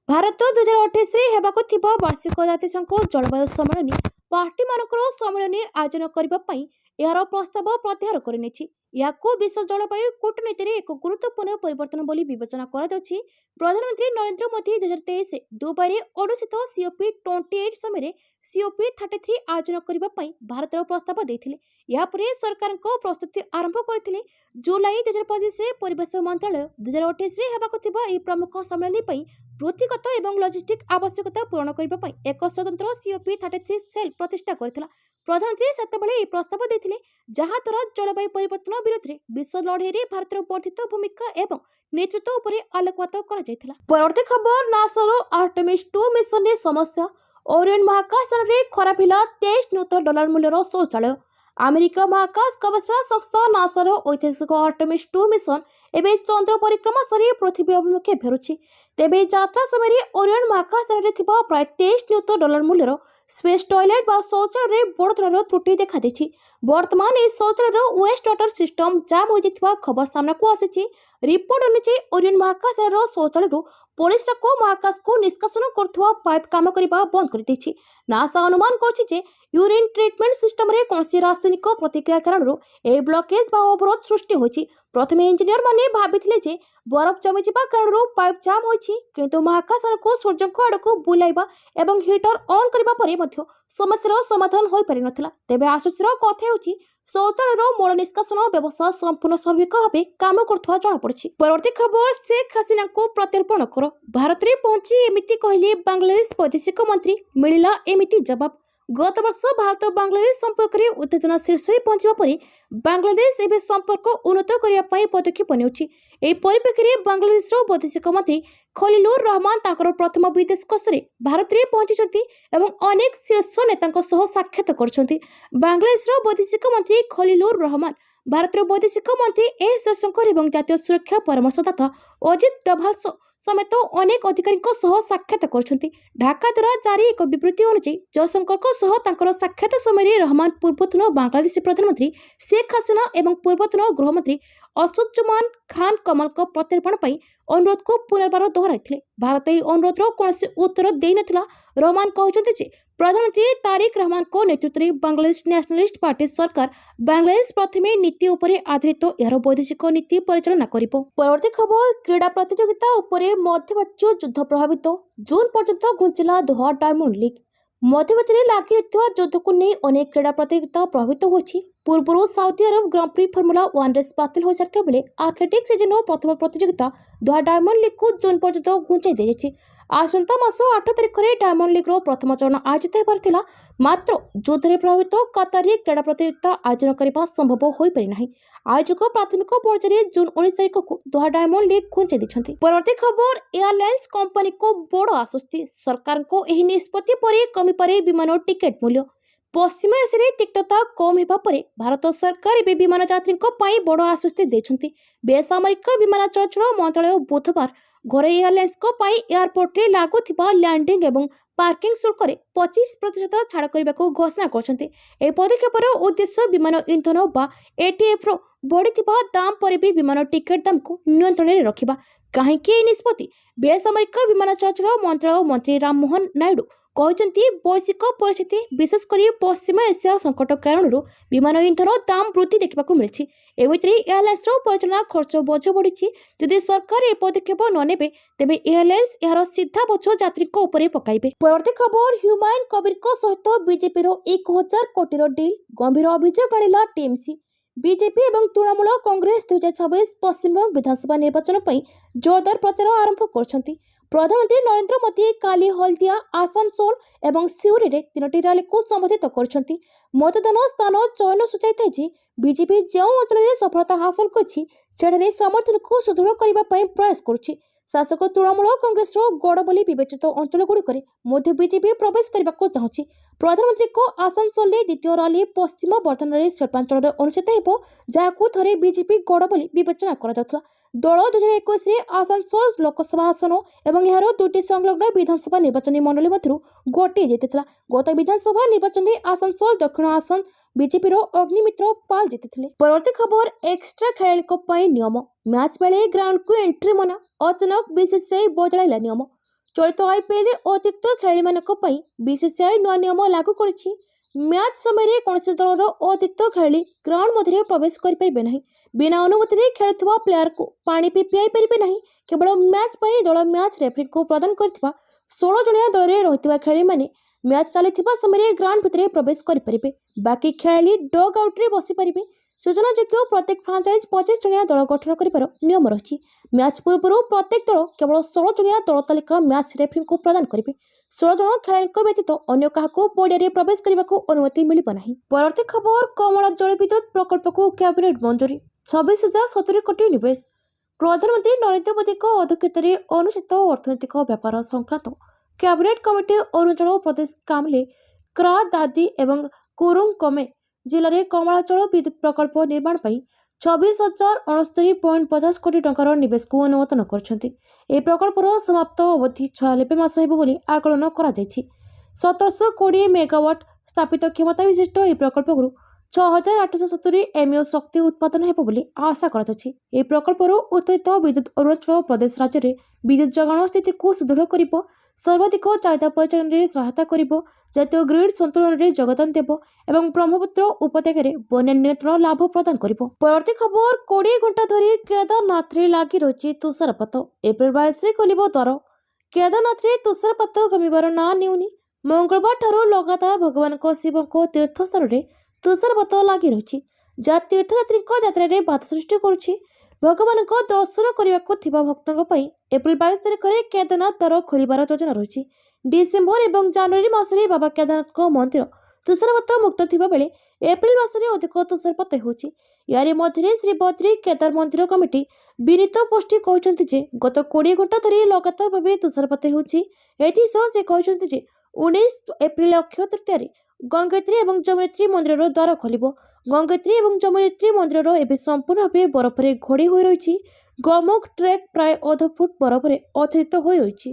2028 रे हेबाको थिबा वार्षिक जातिसंघ जलवायु सम्मेलनी पार्टी मानकर सम्मेलनी आयोजन करबा पई यार प्रस्ताव प्रत्याहार करनेछि याको विश्व जलवायु कूटनीति एक गुरुत्वपूर्ण परिवर्तन बोली विवेचना करा जाउछि। प्रधानमंत्री नरेंद्र मोदी 2023 दुबई अनुष्ठित COP28 समय COP33 आयोजन करबा पई भारतर प्रस्ताव देथिले या परे सरकार को प्रस्तुति आरंभ करथिले जुलाई 2025 रे परिवेश मंत्रालय 2028 रे हेबाको थिबा ए प्रमुख सम्मेलनी पई पृथ्वीगत एवं लॉजिस्टिक आवश्यकता पूरण करबा पई एक स्वतंत्र COP33 सेल प्रतिष्ठा करथिला प्रधानमंत्री सेतबेले ए प्रस्ताव देथिले जहा द्वारा जलवायु परिवर्तन विरोध रे विश्व लड़ाई रे भारतर वर्धित भूमिका एवं नेतृत्व उपरे आलोकपात करा जायथिला। परवर्ती खबर नासा रो आर्टेमिस 2 मिशन रे समस्या ओरियन महाकाशयान रे खराब हिला $23 नियुत मूल्यर शौचालय अमेरिका महाकाश गवेषणा संस्था नासार ऐतिहासिक आर्टेमिस 2 मिशन एवं चंद्र परिक्रमा सरी पृथ्वी अभिमुखे फेरुछि तेबे यात्रा समय ओरियन महाकाशयान थिबा प्राय $23 नियुत मूल्यर स्पेस टॉयलेट बा शौचालय बड़धरण त्रुटि देखा देछि। वर्तमान ए शौचालय वेस्ट वाटर सिस्टम जाम हो जितबा खबर सामना को आसीछि। रिपोर्ट अनुसार ओरियन महाकाशयान शौचालय परिस्रा को महाकाश को निष्कासन करथवा पाइप काम करिबा बंद कर दैछि। नासा अनुमान करछि जे यूरिन ट्रीटमेंट सिस्टम रे कोनसी रासायनिक प्रतिक्रिया कारण ए ब्लॉकेज बा अवरोध सृष्टि होछि। प्रथमे इंजीनियर माने भाबिथिले जे बरफ जमी जिबा कारण पाइप जाम होछि किंतु महाकाशयान को सूर्य को आडको बुलाइबा एवं हीटर ऑन करबा परे मध्य समस्यार समाधान होई पारि नथिला। तेबे आश्चर्यर कथा होछि शौचालय मल निष्कासन व्यवस्था संपूर्ण स्वाभाविक भाव काम करथवा जଣା पड़छि। परवर्ती खबर शेख हसीना को प्रत्यर्पण कर भारत रे पहुंची एमिति कहले बांग्लादेश वैदेशिक मंत्री मिलिला एमिति जवाब। गत वर्ष भारत और बांग्लादेश संपर्क में उत्तेजना शीर्ष पहुंचा पर बांग्लादेश एवं संपर्क उन्नत करने पदक्षेप नेउछि। एही परिप्रेक्षी में बांग्लादेश वैदेशिक मंत्री खलीलुर रहमान तांकर प्रथम विदेश गस्तरे भारत में पहुंची एवं अनेक शीर्ष नेतांक सह साक्षात करछन्ति। बांग्लादेश वैदेशिक मंत्री खलीलुर रहमान भारत वैदेशिक मंत्री एस जयशंकर एवं जातीय सुरक्षा परामर्शदाता अजित डभाल समेत अनेक अधिकारी साक्षात करछन्ति। ढाका द्वारा जारी एक विबृति अनुसार जयशंकर साक्षात समय रहमान पूर्वतन बांग्लादेशी प्रधानमंत्री शेख हसीना एवं पूर्वतन गृहमंत्री असदुज्जमान खान कमल को प्रत्यर्पण पर अनुरोध को पुनर्बार दोहराइथिले। भारत यह अनुरोध कौन उत्तर देई नथिला। रहमान कहते जे प्रधानमंत्री तारिक रहमान को नेतृत्व में बांग्लादेश नेशनलिस्ट पार्टी सरकार बांग्लादेश प्रथमे नीति उपरे आधारित यार वैदेशिक नीति परिचालना करिबो। परवर्ती खबर क्रीड़ा प्रतियोगिता उपरे मध्यप्राच्य युद्ध प्रभावित जून पर्यंत घुंचिला दोहा डायमंड लीग। मध्यप्राच्य लगी युद्ध को नहीं अनेक क्रीड़ा प्रतियोगिता प्रभावित होछि। पूर्व साउदी अरब ग्रां प्री फॉर्मूला 1 रेस बातिल हो सारथिया बेले एथलेटिक्स सीजन प्रथम प्रतियोगिता दोहा डायमंड लीग को जून पर्यंत घुंचाई दिया। आसंता मास 8 तारिख में डायमंड लीग प्रथम चरण आयोजित होबार मात्र युद्ध प्रभावित कतार क्रीड़ा प्रतियोगिता आयोजन करने संभव हो पारि नाही। आयोजक प्राथमिक पर्यायर जून 19 तारिख को दोहा डायमंड लीग घुंचाई दैछन्ति। परवर्ती खबर एयरलाइंस कंपनी को बड़ आश्वस्ति। सरकार को एही निष्पत्ति पर कमी पारे विमान टिकेट मूल्य। ପଶ୍ଚିମ ଏସିଆରେ ତିକ୍ତତା କମ୍ ହେବା ପରେ ଭାରତ ସରକାର ଏବେ ବିମାନ ଯାତ୍ରୀଙ୍କ ପାଇଁ ବଡ଼ ଆଶ୍ୱସ୍ତି ଦେଇଛନ୍ତି। ବେସାମରିକ ବିମାନ ଚଳାଚଳ ମନ୍ତ୍ରଣାଳୟ ବୁଧବାର ଘରୋଇ ଏୟାରଲାଇନ୍ସଙ୍କ ପାଇଁ ଏୟାରପୋର୍ଟରେ ଲାଗୁଥିବା ଲ୍ୟାଣ୍ଡିଂ ଏବଂ ପାର୍କିଂ ଶୁଳ୍କରେ 25% ଛାଡ଼ କରିବାକୁ ଘୋଷଣା କରିଛନ୍ତି। ଏହି ପଦକ୍ଷେପର ଉଦ୍ଦେଶ୍ୟ ବିମାନ ଇନ୍ଧନ ବା ଏଟିଏଫ୍ର ବଢ଼ିଥିବା ଦାମ ପରେ ବି ବିମାନ ଟିକେଟ୍ ଦାମକୁ ନିୟନ୍ତ୍ରଣରେ ରଖିବା। କାହିଁକି ଏହି ନିଷ୍ପତ୍ତି? ବେସାମରିକ ବିମାନ ଚଳାଚଳ ମନ୍ତ୍ରଣାଳୟ ମନ୍ତ୍ରୀ ରାମମୋହନ ନାଇଡୁ କହିଛନ୍ତି, ବୈଶ୍ୱିକ ପରିସ୍ଥିତି ବିଶେଷ କରି ପଶ୍ଚିମ ଏସିଆ ସଂକଟ କାରଣରୁ ବିମାନ ଇନ୍ଧନ ଦାମ ବୃଦ୍ଧି ଦେଖିବାକୁ ମିଳିଛି। ଏମିତିରେ ଏୟାରଲାଇନ୍ସର ପରିଚାଳନା ଖର୍ଚ୍ଚ ବୋଝ ବଢ଼ିଛି। ଯଦି ସରକାର ଏ ପଦକ୍ଷେପ ନ ନେବେ ତେବେ ଏୟାରଲାଇନ୍ସ ଏହାର ସିଧା ବୋଝ ଯାତ୍ରୀଙ୍କ ଉପରେ ପକାଇବେ। ପରବର୍ତ୍ତୀ ଖବର, ହୁମାୟୁନ କବୀରଙ୍କ ସହିତ ବିଜେପିର 1000 କୋଟିର ଡିଲ୍, ଗମ୍ଭୀର ଅଭିଯୋଗ ଆଣିଲା ଟିଏମସି। ବିଜେପି ଏବଂ ତୃଣମୂଳ କଂଗ୍ରେସ 2026 ପଶ୍ଚିମବଙ୍ଗ ବିଧାନସଭା ନିର୍ବାଚନ ପାଇଁ ଜୋରଦାର ପ୍ରଚାର ଆରମ୍ଭ କରିଛନ୍ତି। ପ୍ରଧାନମନ୍ତ୍ରୀ ନରେନ୍ଦ୍ର ମୋଦି କାଲି ହଳଦିଆ, ଆସାନସୋଲ ଏବଂ ସିଉଡ଼ିରେ 3ଟି ରାଲିକୁ ସମ୍ବୋଧିତ କରିଛନ୍ତି। ମତଦାନ ସ୍ଥାନ ଚୟନ ସୂଚାଇଥାଏ ଯେ ବିଜେପି ଯେଉଁ ଅଞ୍ଚଳରେ ସଫଳତା ହାସଲ କରିଛି ସେଠାରେ ସମର୍ଥନକୁ ସୁଦୃଢ଼ କରିବା ପାଇଁ ପ୍ରୟାସ କରୁଛି। ଶାସକ ତୃଣମୂଳ କଂଗ୍ରେସର ଗଡ଼ ବୋଲି ବିବେଚିତ ଅଞ୍ଚଳଗୁଡ଼ିକରେ ମଧ୍ୟ ବିଜେପି ପ୍ରବେଶ କରିବାକୁ ଚାହୁଁଛି। ପ୍ରଧାନମନ୍ତ୍ରୀଙ୍କ ଆସାନସୋଲରେ ଦ୍ୱିତୀୟ ରାଲି ପଶ୍ଚିମ ବର୍ଦ୍ଧମାନରେ ଶିଳ୍ପାଞ୍ଚଳରେ ଅନୁଷ୍ଠିତ ହେବ, ଯାହାକୁ ଥରେ ବିଜେପି ଗଡ଼ ବୋଲି ବିବେଚନା କରାଯାଉଥିଲା। ଦଳ 2021ରେ ଆସାନସୋଲ ଲୋକସଭା ଆସନ ଏବଂ ଏହାର 2ଟି ସଂଲଗ୍ନ ବିଧାନସଭା ନିର୍ବାଚନୀ ମଣ୍ଡଳୀ ମଧ୍ୟରୁ ଗୋଟିଏ ଜିତିଥିଲା। ଗତ ବିଧାନସଭା ନିର୍ବାଚନରେ ଆସାନସୋଲ ଦକ୍ଷିଣ ଆସନ ବିଜେପିର ଅଗ୍ନିମିତ୍ର ପାଲ ଜିତିଥିଲେ। ପରବର୍ତ୍ତୀ ଖବର, ଏକ୍ସଟ୍ରା ଖେଳାଳିଙ୍କ ପାଇଁ ନିୟମ, ମ୍ୟାଚ୍ ବେଳେ ଗ୍ରାଉଣ୍ଡକୁ ଏଣ୍ଟ୍ରି ମନା, ଅଚାନକ ବିସିସିଆଇ ବଦଳାଇଲା ନିୟମ। ଚଳିତ ଆଇପିଏଲରେ ଅତିରିକ୍ତ ଖେଳାଳିମାନଙ୍କ ପାଇଁ ବିସିସିଆଇ ନୂଆ ନିୟମ ଲାଗୁ କରିଛି। ମ୍ୟାଚ୍ ସମୟରେ କୌଣସି ଦଳର ଅତିରିକ୍ତ ଖେଳାଳି ଗ୍ରାଉଣ୍ଡ ମଧ୍ୟରେ ପ୍ରବେଶ କରିପାରିବେ ନାହିଁ। ବିନା ଅନୁମତିରେ ଖେଳୁଥିବା ପ୍ଲେୟାରକୁ ପାଣି ବି ପିଆଇ ପାରିବେ ନାହିଁ। କେବଳ ମ୍ୟାଚ୍ ପାଇଁ ଦଳ ମ୍ୟାଚ୍ ରେଫରିଙ୍କୁ ପ୍ରଦାନ କରିଥିବା 16 ଜଣିଆ ଦଳରେ ରହିଥିବା ଖେଳାଳିମାନେ ମ୍ୟାଚ୍ ଚାଲିଥିବା ସମୟରେ ଗ୍ରାଉଣ୍ଡ ଭିତରେ ପ୍ରବେଶ କରିପାରିବେ। ବାକି ଖେଳାଳି ଡଗ୍ ଆଉଟ୍ରେ ବସିପାରିବେ। ସୂଚନାଯୋଗ୍ୟ, ପ୍ରତ୍ୟେକ ଫ୍ରାଞ୍ଚାଇଜ୍ 25 ଜଣିଆ ଦଳ ଗଠନ କରିବାର ନିୟମ ରହିଛି। ମ୍ୟାଚ୍ ପୂର୍ବରୁ ପ୍ରତ୍ୟେକ ଦଳ କେବଳ 16 ଜଣିଆ ଦଳ ତାଲିକା ମ୍ୟାଚ୍ ରେଫରିଙ୍କୁ ପ୍ରଦାନ କରିବେ। 16 ଜଣ ଖେଳାଳିଙ୍କ ବ୍ୟତୀତ ଅନ୍ୟ କାହାକୁ ପଡ଼ିଆରେ ପ୍ରବେଶ କରିବାକୁ ଅନୁମତି ମିଳିବ ନାହିଁ। ପରବର୍ତ୍ତୀ ଖବର, କମଳା ଜଳବିଦ୍ୟୁତ ପ୍ରକଳ୍ପକୁ କ୍ୟାବିନେଟ୍ ମଞ୍ଜୁରୀ, 26,070 କୋଟି ନିବେଶ। ପ୍ରଧାନମନ୍ତ୍ରୀ ନରେନ୍ଦ୍ର ମୋଦିଙ୍କ ଅଧ୍ୟକ୍ଷତାରେ ଅନୁଷ୍ଠିତ ଅର୍ଥନୈତିକ ବ୍ୟାପାର ସଂକ୍ରାନ୍ତ କ୍ୟାବିନେଟ୍ କମିଟି ଅରୁଣାଚଳ ପ୍ରଦେଶ କାମଲେ, କ୍ରା ଦାଦି ଏବଂ କୁରୁଙ୍ଗ କମେ ଜିଲ୍ଲାରେ କମଳାଚଳ ବିଦ୍ୟୁତ ପ୍ରକଳ୍ପ ନିର୍ମାଣ ପାଇଁ 26,069.50 କୋଟି ଟଙ୍କାର ନିବେଶକୁ ଅନୁମୋଦନ କରିଛନ୍ତି। ଏହି ପ୍ରକଳ୍ପର ସମାପ୍ତ ଅବଧି 96 ମାସ ହେବ ବୋଲି ଆକଳନ କରାଯାଇଛି। 1720 ମେଗାୱାଟ ସ୍ଥାପିତ କ୍ଷମତା ବିଶିଷ୍ଟ ଏହି ପ୍ରକଳ୍ପରୁ 6,870 ଏମୟୁ ଶକ୍ତି ଉତ୍ପାଦନ ହେବ ବୋଲି ଆଶା କରାଯାଉଛି। ଏହି ପ୍ରକଳ୍ପରୁ ଉତ୍ପାଦିତ ବିଦ୍ୟୁତ ଅରୁଣାଚଳ ପ୍ରଦେଶ ରାଜ୍ୟରେ ବିଦ୍ୟୁତ ଯୋଗାଣ ସ୍ଥିତିକୁ ସୁଦୃଢ଼ କରିବ, ସର୍ବାଧିକ ଚାହିଦା ପରିଚାଳନାରେ ସହାୟତା କରିବ, ଜାତୀୟ ଗ୍ରିଡ୍ ସନ୍ତୁଳନରେ ଯୋଗଦାନ ଦେବ ଏବଂ ବ୍ରହ୍ମପୁତ୍ର ଉପତ୍ୟକାରେ ବନ୍ୟା ନିୟନ୍ତ୍ରଣ ଲାଭ ପ୍ରଦାନ କରିବ। ପରବର୍ତ୍ତୀ ଖବର, 20 ଘଣ୍ଟା ଧରି କେଦାରନାଥରେ ଲାଗି ରହିଛି ତୁଷାରପାତ, ଏପ୍ରିଲ 22ରେ ଖୋଲିବ ଦ୍ୱାର। କେଦାରନାଥରେ ତୁଷାରପାତ କମିବାର ନାଁ ନେଉନି। ମଙ୍ଗଳବାର ଠାରୁ ଲଗାତାର ଭଗବାନଙ୍କ ଶିବଙ୍କ ତୀର୍ଥସ୍ଥାନରେ ତୁଷାରପାତ ଲାଗି ରହିଛି, ଯାହା ତୀର୍ଥଯାତ୍ରୀଙ୍କ ଯାତ୍ରାରେ ବାଧା ସୃଷ୍ଟି କରୁଛି। ଭଗବାନଙ୍କ ଦର୍ଶନ କରିବାକୁ ଥିବା ଭକ୍ତଙ୍କ ପାଇଁ ଏପ୍ରିଲ 22 ତାରିଖରେ କେଦାରନାଥ ଦ୍ୱାର ଖୋଲିବାର ଯୋଜନା ରହିଛି। ଡିସେମ୍ବର ଏବଂ ଜାନୁଆରୀ ମାସରେ ବାବା କେଦାରନାଥଙ୍କ ମନ୍ଦିର ତୁଷାରପାତ ମୁକ୍ତ ଥିବା ବେଳେ ଏପ୍ରିଲ ମାସରେ ଅଧିକ ତୁଷାରପାତ ହେଉଛି। ଏହାରି ମଧ୍ୟରେ ଶ୍ରୀ ବଦ୍ରୀ କେଦାର ମନ୍ଦିର କମିଟି ବିନୀତ ପୋଷ୍ଟି କହିଛନ୍ତି ଯେ ଗତ 20 ଘଣ୍ଟା ଧରି ଲଗାତାର ଭାବେ ତୁଷାରପାତ ହେଉଛି। ଏଥିସହ ସେ କହିଛନ୍ତି ଯେ 19 ଏପ୍ରିଲ ଅକ୍ଷୟ ତୃତୀୟାରେ ଗଙ୍ଗୋତ୍ରୀ ଏବଂ ଯମୁନୋତ୍ରୀ ମନ୍ଦିରର ଦ୍ୱାର ଖୋଲିବ। ଗଙ୍ଗୋତ୍ରୀ ଏବଂ ଯମୁନୋତ୍ରୀ ମନ୍ଦିରର ଏବେ ସମ୍ପୂର୍ଣ୍ଣ ଭାବେ ବରଫରେ ଘୋଡ଼େଇ ହୋଇ ରହିଛି। ଗମୁଖ ଟ୍ରେକ୍ ପ୍ରାୟ ଅଧ ଫୁଟ ବରଫରେ ଆଚ୍ଛାଦିତ ହୋଇ ରହିଛି।